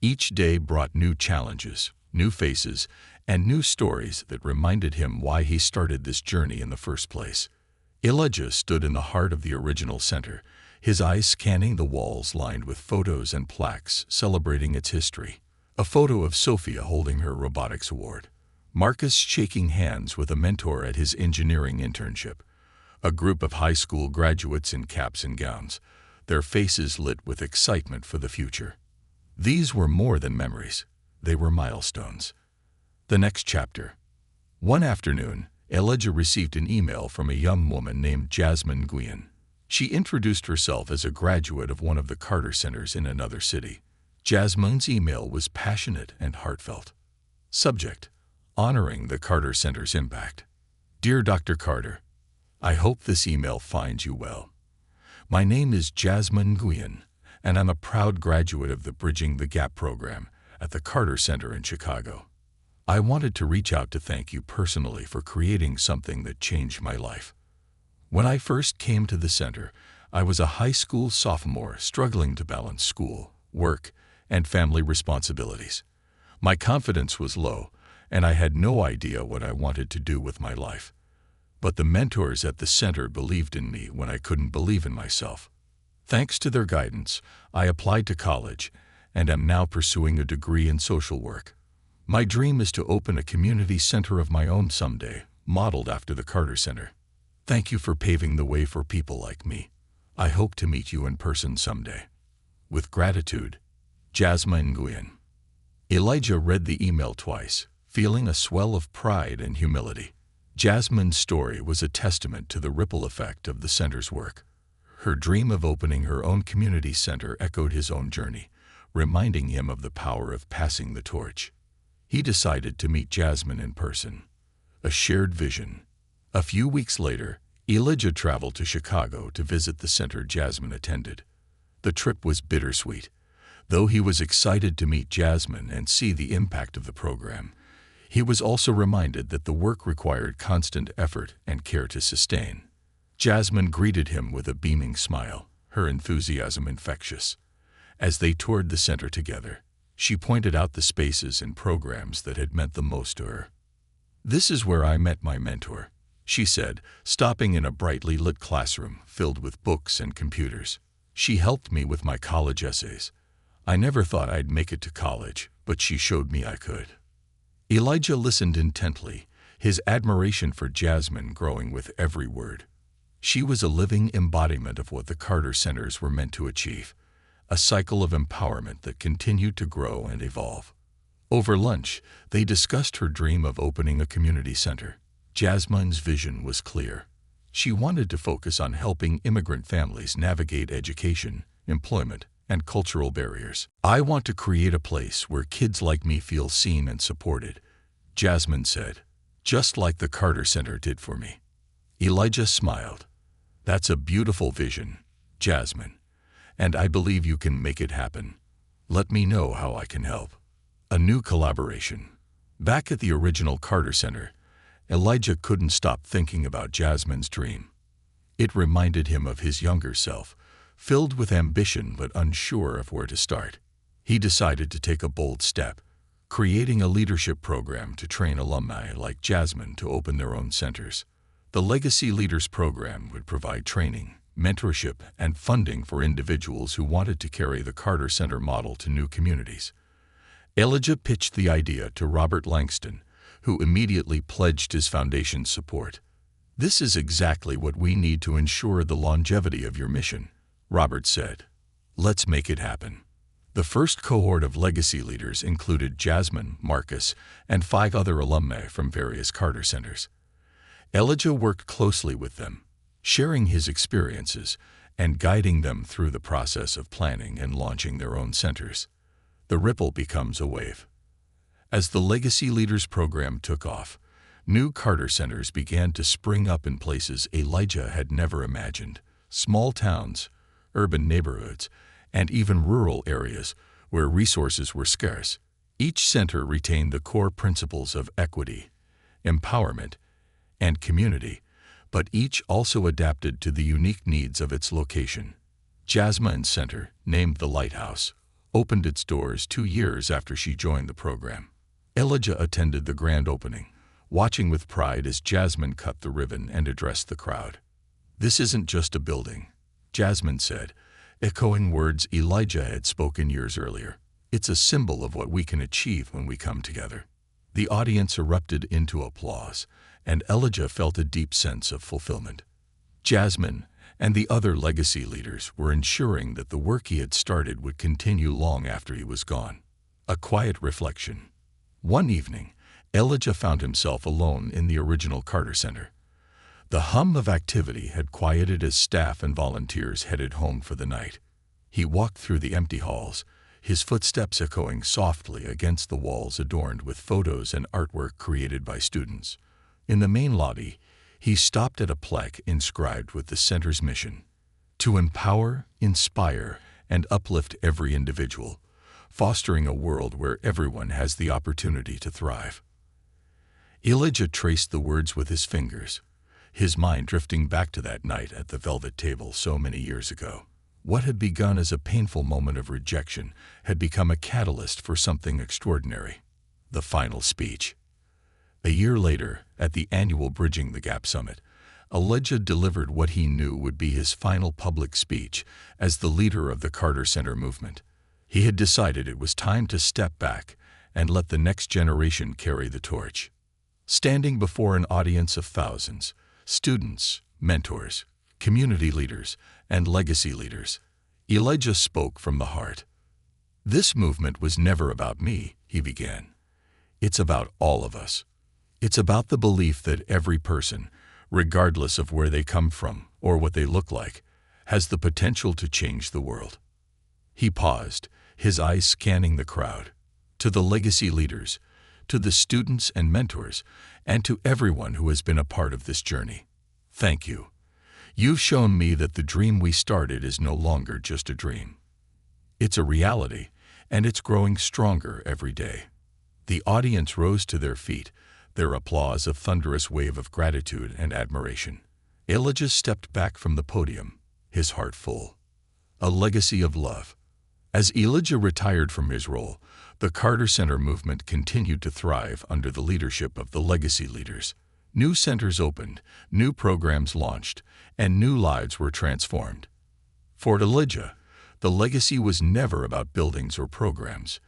Each day brought new challenges, new faces, and new stories that reminded him why he started this journey in the first place. Elijah stood in the heart of the original center, his eyes scanning the walls lined with photos and plaques celebrating its history. A photo of Sophia holding her robotics award, Marcus shaking hands with a mentor at his engineering internship, a group of high school graduates in caps and gowns, their faces lit with excitement for the future. These were more than memories. They were milestones. The next chapter. One afternoon, Elijah received an email from a young woman named Jasmine Nguyen. She introduced herself as a graduate of one of the Carter Centers in another city. Jasmine's email was passionate and heartfelt. Subject: honoring the Carter Center's impact. Dear Dr. Carter, I hope this email finds you well. My name is Jasmine Nguyen, and I'm a proud graduate of the Bridging the Gap program at the Carter Center in Chicago. I wanted to reach out to thank you personally for creating something that changed my life. When I first came to the center, I was a high school sophomore struggling to balance school, work, and family responsibilities. My confidence was low, and I had no idea what I wanted to do with my life. But the mentors at the center believed in me when I couldn't believe in myself. Thanks to their guidance, I applied to college and am now pursuing a degree in social work. My dream is to open a community center of my own someday, modeled after the Carter Center. Thank you for paving the way for people like me. I hope to meet you in person someday. With gratitude, Jasmine Nguyen. Elijah read the email twice, feeling a swell of pride and humility. Jasmine's story was a testament to the ripple effect of the center's work. Her dream of opening her own community center echoed his own journey, reminding him of the power of passing the torch. He decided to meet Jasmine in person. A shared vision. A few weeks later, Elijah traveled to Chicago to visit the center Jasmine attended. The trip was bittersweet. Though he was excited to meet Jasmine and see the impact of the program, he was also reminded that the work required constant effort and care to sustain. Jasmine greeted him with a beaming smile, her enthusiasm infectious. As they toured the center together, she pointed out the spaces and programs that had meant the most to her. "This is where I met my mentor," she said, stopping in a brightly lit classroom filled with books and computers. "She helped me with my college essays. I never thought I'd make it to college, but she showed me I could." Elijah listened intently, his admiration for Jasmine growing with every word. She was a living embodiment of what the Carter Centers were meant to achieve, a cycle of empowerment that continued to grow and evolve. Over lunch, they discussed her dream of opening a community center. Jasmine's vision was clear. She wanted to focus on helping immigrant families navigate education, employment, and cultural barriers. "I want to create a place where kids like me feel seen and supported," Jasmine said, "just like the Carter Center did for me." Elijah smiled. "That's a beautiful vision, Jasmine, and I believe you can make it happen. Let me know how I can help." A new collaboration. Back at the original Carter Center, Elijah couldn't stop thinking about Jasmine's dream. It reminded him of his younger self, filled with ambition but unsure of where to start. He decided to take a bold step, creating a leadership program to train alumni like Jasmine to open their own centers. The Legacy Leaders program would provide training, mentorship, and funding for individuals who wanted to carry the Carter Center model to new communities. Elijah pitched the idea to Robert Langston, who immediately pledged his foundation's support. "This is exactly what we need to ensure the longevity of your mission," Robert said. "Let's make it happen." The first cohort of legacy leaders included Jasmine, Marcus, and 5 other alumni from various Carter Centers. Elijah worked closely with them, sharing his experiences and guiding them through the process of planning and launching their own centers. The ripple becomes a wave. As the Legacy Leaders program took off, new Carter Centers began to spring up in places Elijah had never imagined. Small towns, urban neighborhoods, and even rural areas where resources were scarce. Each center retained the core principles of equity, empowerment, and community, but each also adapted to the unique needs of its location. Jasmine's Center, named the Lighthouse, opened its doors 2 years after she joined the program. Elijah attended the grand opening, watching with pride as Jasmine cut the ribbon and addressed the crowd. "This isn't just a building," Jasmine said, echoing words Elijah had spoken years earlier. "It's a symbol of what we can achieve when we come together." The audience erupted into applause, and Elijah felt a deep sense of fulfillment. Jasmine and the other legacy leaders were ensuring that the work he had started would continue long after he was gone. A quiet reflection. One evening, Elijah found himself alone in the original Carter Center. The hum of activity had quieted as staff and volunteers headed home for the night. He walked through the empty halls, his footsteps echoing softly against the walls adorned with photos and artwork created by students. In the main lobby, he stopped at a plaque inscribed with the center's mission: to empower, inspire, and uplift every individual, fostering a world where everyone has the opportunity to thrive. Elijah traced the words with his fingers, his mind drifting back to that night at the velvet table so many years ago. What had begun as a painful moment of rejection had become a catalyst for something extraordinary. The final speech. A year later, at the annual Bridging the Gap Summit, Elijah delivered what he knew would be his final public speech as the leader of the Carter Center movement. He had decided it was time to step back and let the next generation carry the torch. Standing before an audience of thousands, students, mentors, community leaders, and legacy leaders, Elijah spoke from the heart. "This movement was never about me," he began. "It's about all of us. It's about the belief that every person, regardless of where they come from or what they look like, has the potential to change the world." He paused, his eyes scanning the crowd. To the legacy leaders, to the students and mentors, and to everyone who has been a part of this journey, thank you. You've shown me that the dream we started is no longer just a dream. It's a reality, and it's growing stronger every day. The audience rose to their feet, their applause a thunderous wave of gratitude and admiration. Elijah stepped back from the podium, his heart full. A legacy of love. As Elijah retired from his role, the Carter Center movement continued to thrive under the leadership of the legacy leaders. New centers opened, new programs launched, and new lives were transformed. For Elijah, the legacy was never about buildings or programs.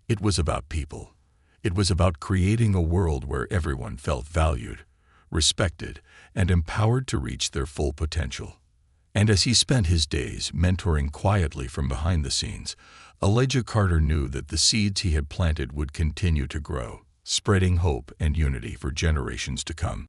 It was about people. It was about creating a world where everyone felt valued, respected, and empowered to reach their full potential. And as he spent his days mentoring quietly from behind the scenes, Elijah Carter knew that the seeds he had planted would continue to grow, spreading hope and unity for generations to come.